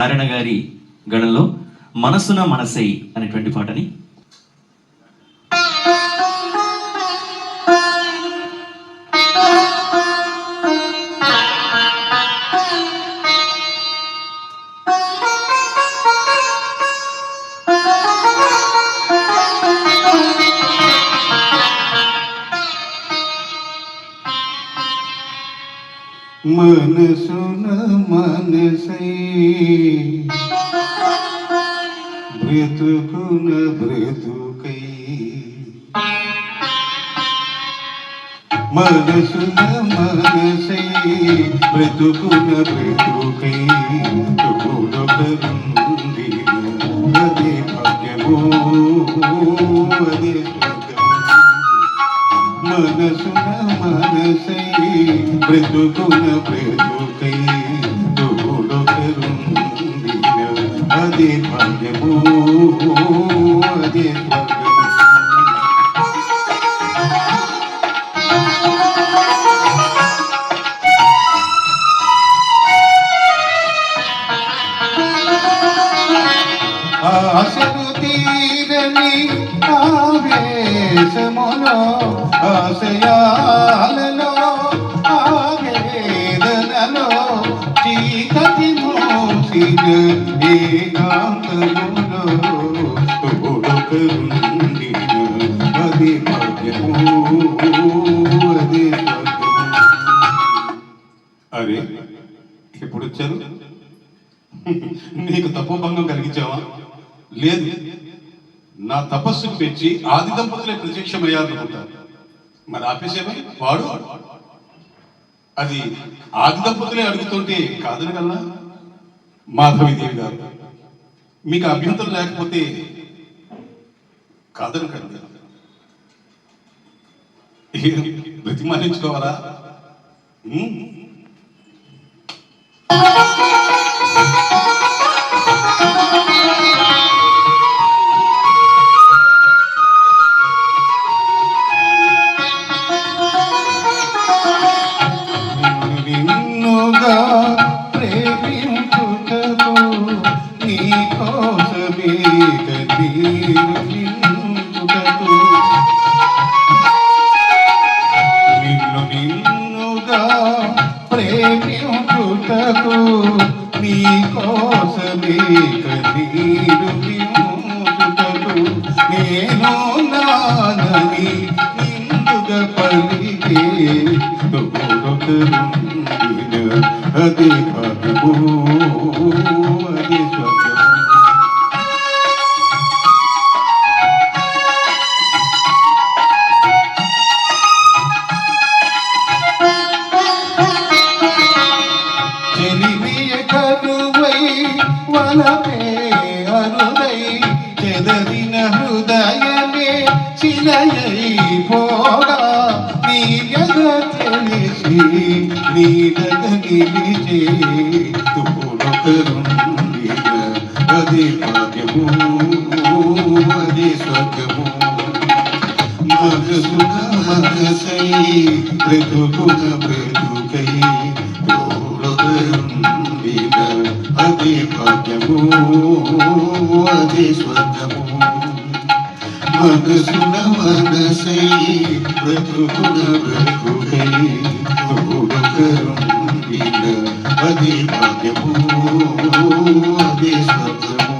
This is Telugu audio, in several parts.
నారాయణ గారి గణంలో మనసున మనసై అనేటువంటి పాటని మనసున మనసై బ్రతుకున బ్రతుకై మనసున మనసై బ్రతుకున బ్రతుకై తోడొకరుండి అదే భాగ్యమో అదే మనసున మనసై బ్రతుకున బ్రతుకై తోడొకరుండి అదే భాగ్యమో అదే స్వర్గము. ఆశలు తీరని ఆవేశములో ఆశయాలలో ఆవేదనలో చీకటి మోసిన ఏకాంతములో తోడొకరుండి అదే భాగ్యము అదే స్వర్గము. అరే ఎప్పుడు వచ్చారు? నీకు తపోభంగం కలిగించావా? లేదు, నా తపస్సుకు పెంచి ఆది దంపతులే ప్రత్యక్షమయ్యారనుకుంటారు. మరి ఆపేసేమై వాడు అది ఆది దంపతులే అడుగుతుంటే కాదనగలనా? మాధవిదేవి గారు, మీకు అభ్యంతరం లేకపోతే కాదనకండి. బ్రతిమానించుకోవాలా? నిన్నుగా ప్రేమించుటకు నీ కోసమే కన్నీరు నింపుటకు నిన్నుగా ప్రేమించుటకు నీ కోసమే కన్నీరు నింపుటకు నేను నానని నిండుగా పలికే అదే భాగ్యము అదే స్వర్గము. చెలిమియ కరువై వలపే అరుదై చెదరిన హృదయమే శిలయై పోగా నీ వ్యధ తెలిసి నీడగ నిలిచే తోడొకరుండి అదే భాగ్యము అదే స్వర్గము. మనసున మనసై బ్రతుకున బ్రతుకై తోడొకరుండి అదే భాగ్యము అదే స్వర్గము. మనసున మనసై బ్రతుకున బ్రతుకై తోడొకరుండి అదే భాగ్యము అదే స్వర్గము.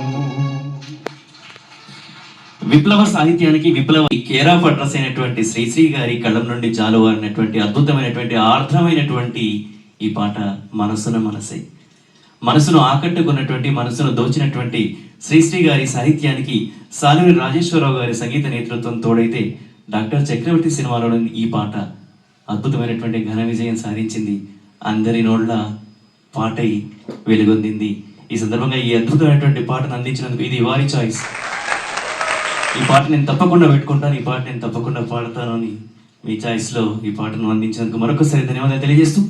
విప్లవ సాహిత్యానికి విప్లవ కేర్ ఆఫ్ అడ్రస్ అయినటువంటి శ్రీశ్రీ గారి కళ్ళం నుండి జాలువారినటువంటి అద్భుతమైనటువంటి ఆర్ద్రమైనటువంటి ఈ పాట మనసున మనసై. మనసును ఆకట్టుకున్నటువంటి మనసును దోచినటువంటి శ్రీశ్రీ గారి సాహిత్యానికి సాలూరి రాజేశ్వరరావు గారి సంగీత నేతృత్వం తోడైతే డాక్టర్ చక్రవర్తి సినిమాలో ఈ పాట అద్భుతమైనటువంటి ఘన విజయం సాధించింది. అందరి నోళ్ళ పాటై వెలుగొందింది. ఈ సందర్భంగా ఈ అద్భుతమైనటువంటి పాటను అందించినందుకు ఇది వారి చాయిస్. ఈ పాట నేను తప్పకుండా పెట్టుకుంటాను, ఈ పాట నేను తప్పకుండా పాడతాను అని మీ చాయిస్లో ఈ పాటను అందించినందుకు మరొకసారి ధన్యవాదాలు తెలియజేస్తూ